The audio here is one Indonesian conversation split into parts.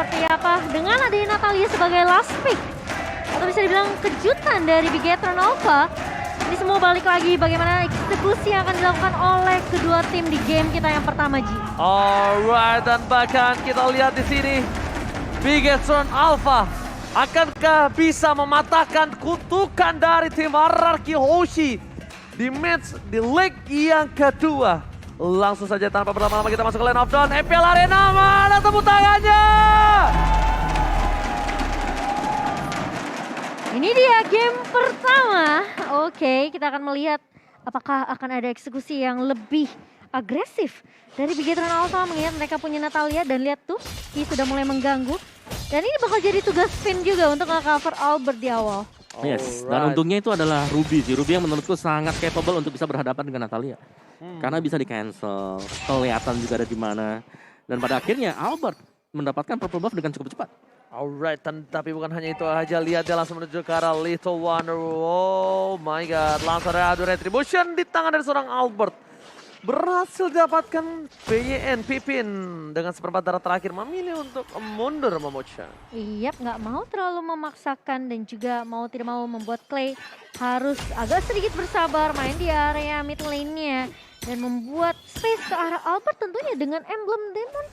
seperti apa dengan adanya Natalia sebagai last pick. Atau bisa dibilang kejutan dari Bigetron Alpha. Ini semua balik lagi bagaimana eksekusi yang akan dilakukan oleh kedua tim di game kita yang pertama, Ji. Alright, dan bahkan kita lihat di sini Bigetron Alpha akankah bisa mematahkan kutukan dari tim Hierarchy Hoshi di match di leg yang kedua. Langsung saja tanpa berlama-lama kita masuk ke lane of dawn. EPL Arena, mana tepuk tangannya? Ini dia game pertama. Oke, kita akan melihat apakah akan ada eksekusi yang lebih agresif dari Bigetron Alpha, mengingat mereka punya Natalia dan lihat tuh, Ki sudah mulai mengganggu. Dan ini bakal jadi tugas Finn juga untuk nge-cover Albert di awal. Yes, dan untungnya itu adalah Ruby sih. Ruby yang menurutku sangat capable untuk bisa berhadapan dengan Natalia. Karena bisa di-cancel, kelihatan juga ada di mana. Dan pada akhirnya Albert mendapatkan purple buff dengan cukup cepat. Alright, tapi bukan hanya itu aja. Lihat dia langsung menuju ke arah Little Wonder. Oh my god, langsung ada retribution di tangan dari seorang Albert. Berhasil dapatkan PYN, Pipin dengan seperempat darah terakhir memilih untuk mundur Momocha. Iya, nggak mau terlalu memaksakan dan juga mau tidak mau membuat Clay harus agak sedikit bersabar main di area mid lane-nya. Dan membuat space ke arah Albert tentunya dengan emblem Demon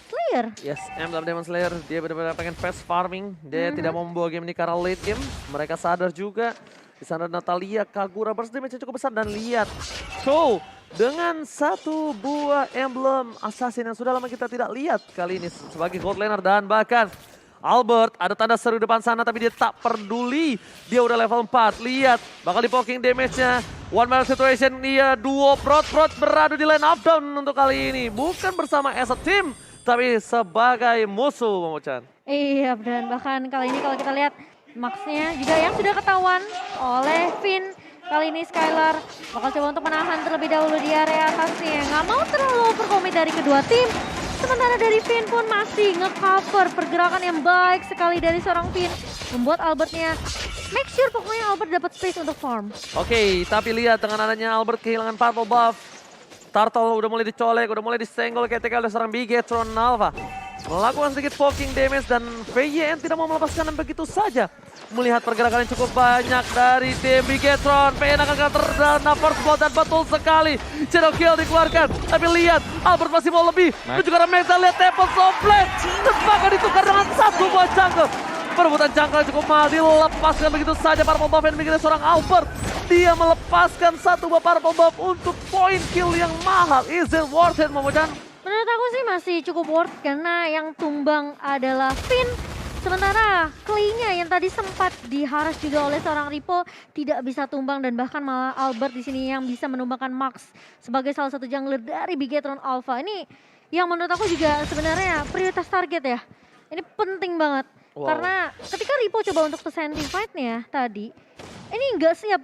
Slayer. Yes, emblem Demon Slayer, dia benar-benar pengen fast farming. Dia tidak mau membawa game ini ke arah late game. Mereka sadar juga. Di sana Natalia, Kagura burst damage cukup besar dan lihat. So, dengan satu buah emblem assassin yang sudah lama kita tidak lihat kali ini sebagai gold laner dan bahkan Albert ada tanda seru depan sana tapi dia tak peduli. Dia udah level 4. Lihat, bakal di poking damage-nya. One man situation, dia duo Prot beradu di lane up down untuk kali ini. Bukan bersama as a team, tapi sebagai musuh, Momo-chan. Iya, dan bahkan kali ini kalau kita lihat Max-nya juga yang sudah ketahuan oleh Finn. Kali ini Skylar bakal coba untuk menahan terlebih dahulu di area atasnya. Nggak mau terlalu overcommit dari kedua tim. Sementara dari Finn pun masih nge-cover pergerakan yang baik sekali dari seorang Finn. Membuat Albertnya make sure pokoknya Albert dapat space untuk farm. Oke, tapi lihat dengan adanya Albert kehilangan purple buff. Turtle udah mulai dicolek, udah mulai disenggol ketika oleh seorang Bigetron Alpha. Melakukan sedikit poking damage dan VYN tidak mau melepaskan begitu saja. Melihat pergerakan yang cukup banyak dari tim Bigetron. VYN akan terdana first blood dan betul sekali. Shadow kill dikeluarkan. Tapi lihat, Albert masih mau lebih. Dan juga Remeza lihat Temples of Blade. Dan bahkan ditukar dengan satu buah jungle. Perebutan jungle cukup mahal dilepaskan begitu saja purple buff yang dimiliki seorang Albert. Dia melepaskan satu buah purple buff untuk point kill yang mahal. Is it worth it, Momo-chan? Menurut aku sih masih cukup worth karena yang tumbang adalah Finn. Sementara Clay-nya yang tadi sempat diharas juga oleh seorang Ripo tidak bisa tumbang dan bahkan malah Albert di sini yang bisa menumbangkan Max sebagai salah satu jungler dari Bigetron Alpha. Ini yang menurut aku juga sebenarnya prioritas target ya. Ini penting banget. Wow. Karena ketika Ripo coba untuk presenting fight-nya tadi, ini nggak siap.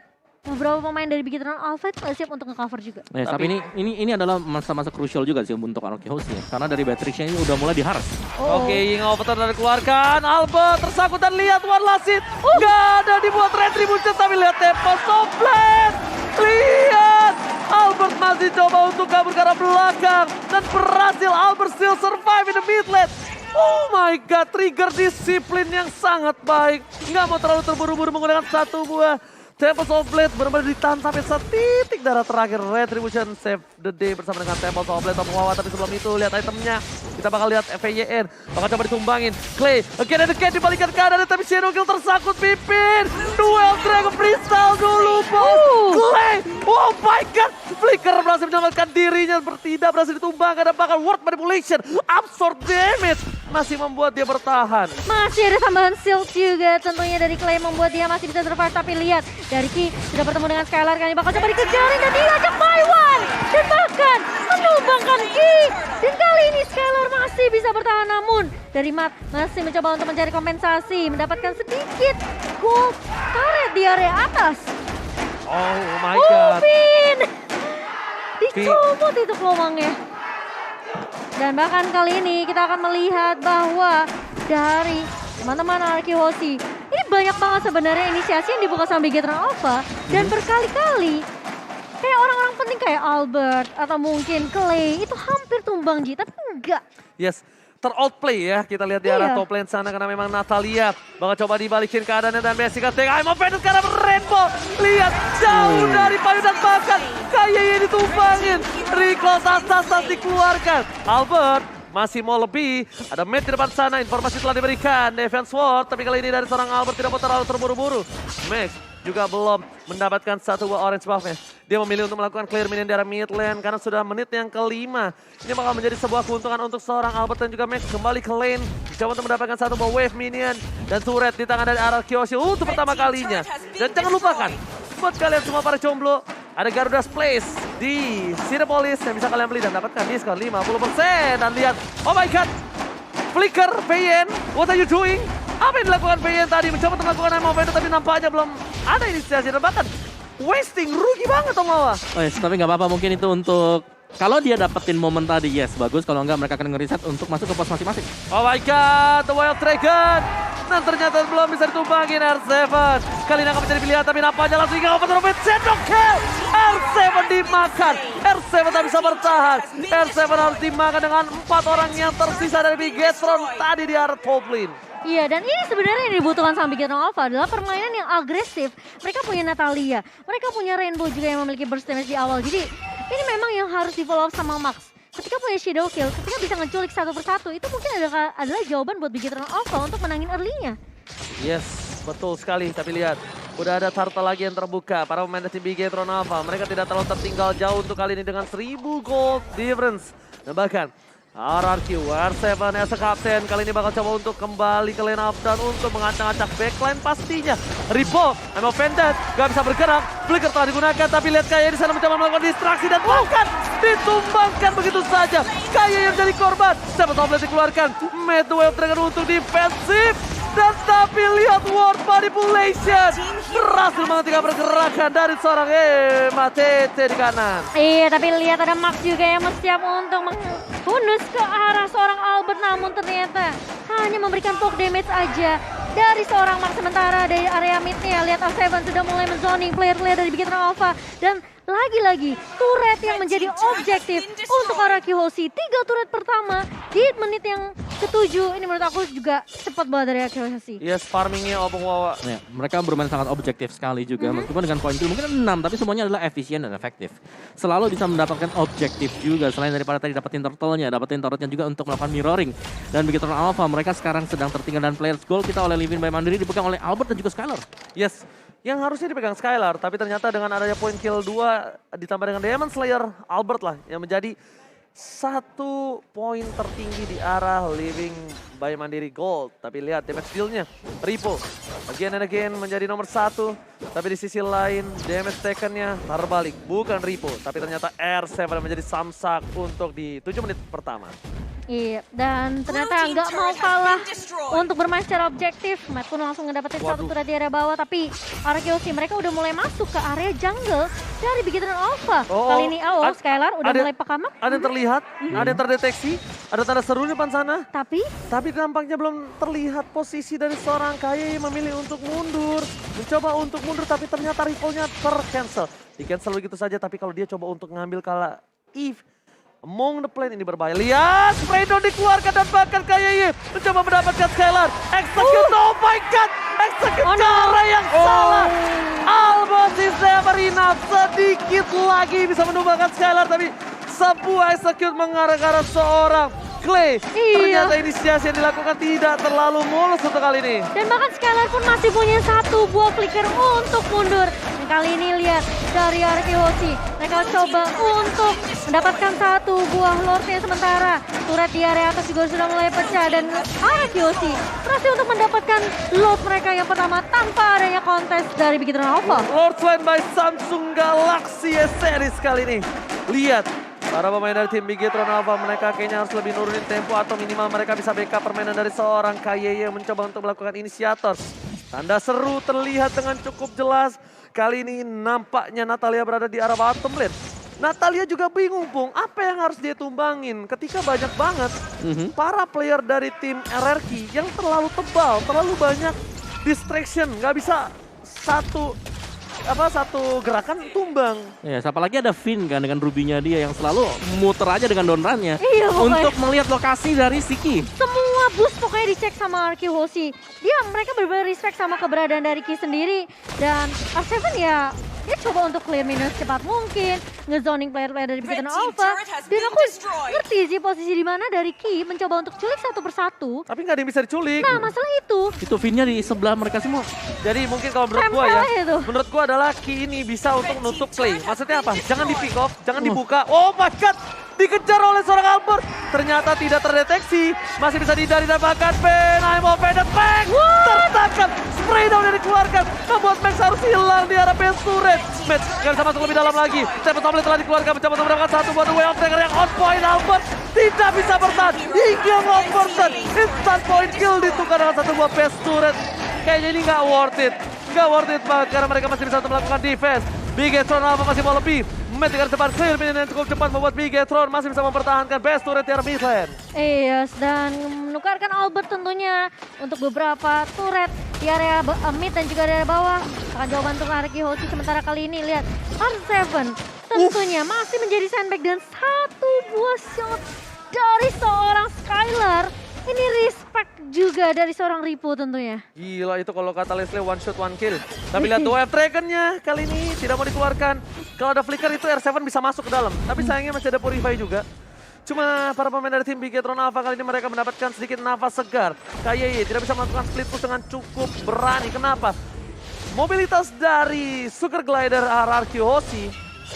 Beberapa pemain dari Bigetron Alpha itu siap untuk nge-cover juga. Yes, tapi ini adalah masa-masa krusial juga sih untuk Hierarchy Host ya. Karena dari Batrixnya ini udah mulai diharas. Oke, Ying Overton dari keluarkan. Albert tersangkut dan lihat one last hit. Gak ada dibuat retribution tapi lihat Tempest of Blade. Lihat, Albert masih coba untuk kabur ke arah belakang. Dan berhasil Albert still survive in the mid lane. Oh my god, trigger disiplin yang sangat baik. Nggak mau terlalu terburu-buru menggunakan satu buah Temples of Blade benar-benar ditahan sampai setitik darah terakhir. Retribution save the day bersama dengan Temples of Blade. Tapi sebelum itu lihat itemnya. Kita bakal lihat FYN. Bakal coba ditumbangin. Clay again and again dibalikan ke kanan. Tapi Shadow Kill tersangkut Pipin. Duel Dragon Crystal dulu bos. Clay. Oh my god. Flicker berhasil menyelamatkan dirinya. Tidak berhasil ditumbangkan. Dan bakal Word Manipulation. Absorb damage. Masih membuat dia bertahan. Masih ada tambahan shield juga tentunya dari Clay membuat dia masih bisa survive. Tapi lihat dari Ki sudah bertemu dengan Skylar kali ini bakal coba dikejarin dan diajak by one. Dan bahkan menumbangkan Ki. Dan kali ini Skylar masih bisa bertahan namun dari Matt masih mencoba untuk mencari kompensasi. Mendapatkan sedikit gold turret di area atas. Oh my god. Finn! Dicomot itu peluangnya. Dan bahkan kali ini kita akan melihat bahwa dari teman-teman Hierarchy Hoshi ini banyak banget sebenarnya inisiasi yang dibuka sama Bigetron Alpha. Dan berkali-kali kayak orang-orang penting kayak Albert atau mungkin Clay itu hampir tumbang Ji, tapi enggak. Yes. teroutplay ya. Kita lihat di arah Iya. top lane sana karena memang Natalia bakal coba dibalikin keadaannya dan Basic Attack. I'm offended karena Rainbow. Lihat jauh dari payu dan bahkan kayaknya ditumbangin. Recall tas dikeluarkan. Albert masih mau lebih. Ada mid di depan sana. Informasi telah diberikan. Defense ward. Tapi kali ini dari seorang Albert tidak mau terlalu terburu-buru. Max juga belum mendapatkan satu buah orange buff-nya. Dia memilih untuk melakukan clear minion di arah mid lane karena sudah menit yang kelima. Ini bakal menjadi sebuah keuntungan untuk seorang Albert dan juga Max kembali ke lane. Coba untuk mendapatkan satu buah wave minion dan turret di tangan dari arah Kyoshi untuk pertama kalinya. Dan jangan lupakan, buat kalian semua para jomblo, ada Garuda's Place di Cinepolis yang bisa kalian beli dan dapatkan diskon 50%. Dan lihat, oh my god, Flicker, PN, what are you doing? Apa yang dilakukan PN tadi? Mencoba untuk melakukan MOV tapi nampaknya belum ada inisiasi dan bahkan wasting, rugi banget Om Lawa. Oh yes, tapi nggak apa-apa mungkin itu untuk kalau dia dapetin momen tadi, yes bagus. Kalau enggak mereka akan ngeriset untuk masuk ke pos masing-masing. Oh my god, the Wild Dragon. Dan ternyata belum bisa ditumbangin R7. Kali ini akan menjadi pilihan tapi nampaknya langsung hingga open robot Zedong kill. R7 dimakan. R7 tak bisa bertahan. R7 harus dimakan dengan 4 orang yang tersisa dari Bigetron tadi di arah top lane. Iya, dan ini sebenarnya yang dibutuhkan sama Bigetron Alpha adalah permainan yang agresif. Mereka punya Natalia, mereka punya Rainbow juga yang memiliki burst damage di awal. Jadi ini memang yang harus di follow up sama Max. Ketika punya Shadow Kill, ketika bisa ngeculik satu persatu, itu mungkin adalah jawaban buat Bigetron Alpha untuk menangin early-nya. Yes, betul sekali. Tapi lihat, udah ada turtle lagi yang terbuka. Para pemain dari Bigetron Alpha, mereka tidak terlalu tertinggal jauh untuk kali ini dengan 1000 gold difference. Dan bahkan RRQ, R7 as a captain kali ini bakal coba untuk kembali ke lane up dan untuk mengacak-acak backline pastinya. Ripo, I'm offended, gak bisa bergerak. Flicker telah digunakan tapi lihat Kaya di sana mencoba melakukan distraksi dan bahkan ditumbangkan begitu saja. Kaya yang jadi korban. Dapat tablet dikeluarkan. Mad Wave Dragon untuk defensif. Dan tapi lihat ward manipulation. Berhasil menghentikan pergerakan dari seorang Matete di kanan. Iya, tapi lihat ada Max juga yang siap untuk menghunus ke arah seorang Albert. Namun ternyata hanya memberikan poke damage aja dari seorang Max. Sementara dari area midnya, lihat R7 sudah mulai menzoning player-player dari Bigetron Alpha. Dan lagi-lagi turret yang menjadi objektif untuk Araki Hoshi. 3 turret pertama di menit yang ke-7. Ini menurut aku juga cepat banget dari Araki Hoshi. Yes, farmingnya Opung Wawa. Ya, mereka bermain sangat objektif sekali juga. Meskipun dengan poin kill mungkin 6, tapi semuanya adalah efisien dan efektif. Selalu bisa mendapatkan objektif juga. Selain daripada tadi dapetin turtle-nya, dapetin turretnya juga untuk melakukan mirroring. Dan Bigetron Alpha, mereka sekarang sedang tertinggal dan players goal kita oleh Livin by Mandiri dipegang oleh Albert dan juga Skylar. Yes, yang harusnya dipegang Skylar, tapi ternyata dengan adanya poin kill 2 ditambah dengan Demon Slayer, Albert lah yang menjadi 1 poin tertinggi di arah Living by Mandiri Gold. Tapi lihat damage deal-nya, Ripo again and again menjadi nomor 1. Tapi di sisi lain damage taken-nya terbalik, bukan Ripo, tapi ternyata R7 menjadi samsak untuk di 7 menit pertama. Iya, dan ternyata nggak mau kalah untuk bermain secara objektif. Matt pun langsung ngedapetin satu turret di area bawah, tapi Araki Hoshi mereka udah mulai masuk ke area jungle dari Bigetron Alpha. Kali ini Skylar udah mulai pekamak. Ada yang terlihat, ada yang terdeteksi, ada tanda seru di depan sana. Tapi Nampaknya belum terlihat posisi dari seorang Kaya yang memilih untuk mundur. Mencoba untuk mundur tapi ternyata rifle-nya ter-cancel. Di-cancel begitu saja tapi kalau dia coba untuk ngambil kala Eve among the plane ini berbahaya. Lihat, spray down dikeluarkan dan bahkan Kaya mencoba mendapatkan Skylar. Execute, oh my god, execute cara yang salah. Albert is never enough, sedikit lagi bisa menumbangkan Skylar tapi sebuah execute mengarah ke arah seorang Clay. Ternyata inisiasi yang dilakukan tidak terlalu mulus untuk kali ini. Dan bahkan Skylar pun masih punya 1 buah flicker untuk mundur. Dan kali ini lihat dari Araki Hoshi, mereka coba untuk mendapatkan 1 buah lordnya sementara. Turret di area atas juga sudah mulai pecah dan Araki Hoshi berhasil untuk mendapatkan lord mereka yang pertama tanpa adanya kontes dari Bigetron Alpha. Lord Slam by Samsung Galaxy S-Series kali ini. Lihat, para pemain dari tim Bigetron Alpha mereka kayaknya harus lebih nurunin tempo atau minimal mereka bisa backup permainan dari seorang Kayeye yang mencoba untuk melakukan inisiator. Tanda seru terlihat dengan cukup jelas. Kali ini nampaknya Natalia berada di arah bottom lane. Natalia juga bingung, Pung, apa yang harus dia tumbangin ketika banyak banget para player dari tim RRQ yang terlalu tebal, terlalu banyak distraction, nggak bisa satu satu gerakan tumbang. Ya, siapa lagi ada Finn kan dengan rubinya dia yang selalu muter aja dengan donrannya Iya, pokoknya. untuk melihat lokasi dari Siki. Semua boost pokoknya dicek sama RQ Hoshi. Mereka benar-benar respect sama keberadaan dari Ki sendiri. Dan R7 ya, dia coba untuk clear minus cepat mungkin. Ngezoning player-player dari Bigetron Alpha. Dan aku ngerti sih posisi di mana dari Ki mencoba untuk culik satu persatu. Tapi nggak ada yang bisa diculik. Nah masalah itu. Itu Finn-nya di sebelah mereka semua. Jadi mungkin kalau menurut gua ya, Tempel itu. menurut gua adalah Ki ini bisa untuk nutup play. Maksudnya apa? Jangan di pick off, jangan dibuka. Oh my god, dikejar oleh seorang Albert. Ternyata tidak terdeteksi. Masih bisa dihindari dan bahkan Ben, I'm offended, Max tertangkap. Spray down yang dikeluarkan, membuat Max harus hilang di arah base turret. Max gak bisa masuk lebih dalam lagi. Tempo Tomlin telah dikeluarkan, mencoba untuk mendapatkan satu buat way of trigger yang on point. Albert tidak bisa bertahan hingga Wolverton. Instant point kill ditukar dengan satu buah base turret. Kayaknya ini nggak worth it. Nggak worth it banget karena mereka masih bisa untuk melakukan defense. Bigetron Alpha masih mau lebih. Met dengan cepat, clear minion yang cukup cepat membuat Bigetron masih bisa mempertahankan base turret di arah mid lane. Yes, dan menukarkan Albert tentunya untuk beberapa turret di area mid dan juga area bawah. Akan jawaban untuk RQ Hoshi sementara kali ini lihat R7 tentunya masih menjadi sandbag dan satu buah shot dari seorang Skylar. Ini respect juga dari seorang Ripo tentunya. Gila itu kalau kata Leslie one shot one kill. Tapi lihat Wave Dragon-nya kali ini tidak mau dikeluarkan. Kalau ada flicker itu R7 bisa masuk ke dalam. Tapi sayangnya masih ada Purify juga. Cuma para pemain dari tim Bigetron Alpha kali ini mereka mendapatkan sedikit nafas segar. KYY tidak bisa melakukan split push dengan cukup berani. Kenapa? Mobilitas dari Sugar Glider RRQ Hoshi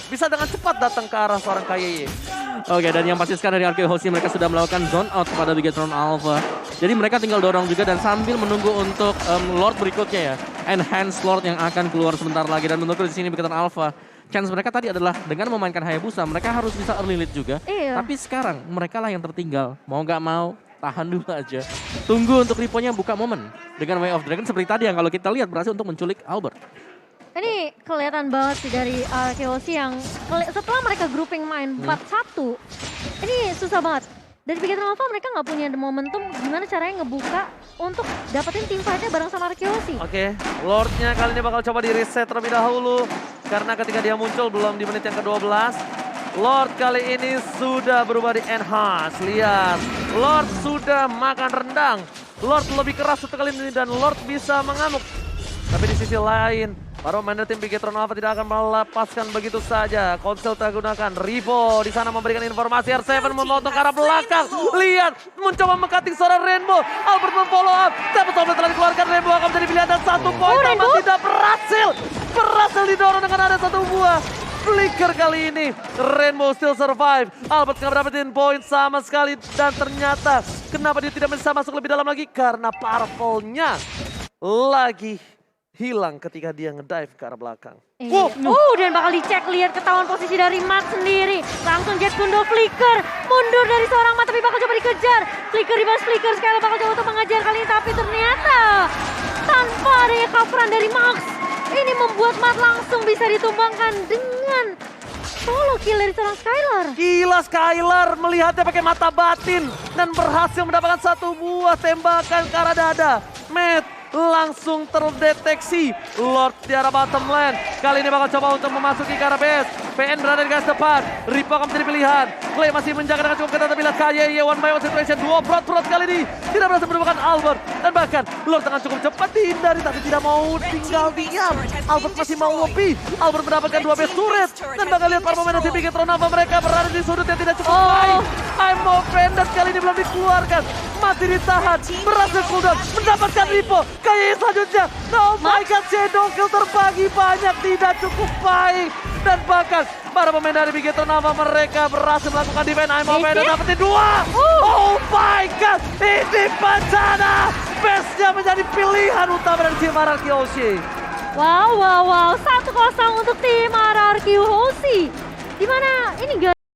bisa dengan cepat datang ke arah seorang KYY. Oke, dan yang pasti sekarang dari RQ Hoshi mereka sudah melakukan zone out kepada Bigetron Alpha. Jadi mereka tinggal dorong juga dan sambil menunggu untuk Lord berikutnya ya. Enhanced Lord yang akan keluar sebentar lagi. Dan menurutku di sini Bigetron Alpha, chance mereka tadi adalah dengan memainkan Hayabusa, mereka harus bisa early lead juga. Iya. Tapi sekarang mereka lah yang tertinggal. Mau nggak mau, tahan dulu aja. Tunggu untuk Ripo-nya buka momen. Dengan Way of Dragon seperti tadi yang kalau kita lihat berhasil untuk menculik Albert. Ini kelihatan banget sih dari RQ Hoshi yang setelah mereka grouping main 4-1, ini susah banget. Dari Bigetron Alpha mereka nggak punya momentum gimana caranya ngebuka untuk dapetin team fight-nya bareng sama RQ Hoshi. Oke, Lord-nya kali ini bakal coba di reset terlebih dahulu. Karena ketika dia muncul belum di menit yang ke-12. Lord kali ini sudah berubah di enhance. Lihat, Lord sudah makan rendang. Lord lebih keras satu kali ini dan Lord bisa mengamuk. Tapi di sisi lain, para pemain tim Bigetron Alpha tidak akan melepaskan begitu saja. Konsel tergunakan. Rivo di sana memberikan informasi. R7 memotong ke arah belakang. Lihat, mencoba mengcutting seorang Rainbow. Albert memfollow up. Tapi Tomlin telah dikeluarkan. Rainbow akan menjadi pilihan dan satu poin namun tidak berhasil. Berhasil didorong dengan ada satu buah flicker kali ini. Rainbow still survive. Albert nggak dapetin poin sama sekali. Dan ternyata kenapa dia tidak bisa masuk lebih dalam lagi? Karena purple-nya lagi hilang ketika dia ngedive ke arah belakang. Dan bakal dicek, lihat ketahuan posisi dari Mat sendiri. Langsung Jet Kundo flicker, mundur dari seorang Mat tapi bakal coba dikejar. Flicker di bawah flicker, sekali bakal coba untuk mengejar kali ini tapi ternyata tanpa adanya coveran dari Max. Ini membuat Mat langsung bisa ditumbangkan dengan solo kill dari seorang Skylar. Gila, Skylar melihatnya pakai mata batin dan berhasil mendapatkan satu buah tembakan ke arah dada. Matt langsung terdeteksi. Lord di arah bottom lane. Kali ini bakal coba untuk memasuki ke arah base. PN berada di garis depan. Ripo akan menjadi pilihan. Clay masih menjaga dengan cukup ketat tapi lihat KYY one by one situation. Dua prot kali ini tidak berhasil menemukan Albert. Dan bahkan Lord dengan cukup cepat dihindari tapi tidak mau tinggal diam. Albert masih mau ngopi. Albert mendapatkan dua base turret. Dan bakal lihat para pemain dari Bigetron Alpha mereka berada di sudut yang tidak cukup baik. I'm offended kali ini belum dikeluarkan. Masih ditahan. Berhasil cooldown. Mendapatkan Ripo. KYY selanjutnya. Oh my god, Shadow Kill terbagi banyak. Tidak cukup baik. Dan bahkan para pemain dari Bigetron Alpha mereka berhasil melakukan defense. I'm offended dapetin dua. Oh my god. Ini bencana. Base-nya menjadi pilihan utama dari tim RRQ Hoshi. Wow. 1-0 untuk tim RRQ Hoshi. Dimana ini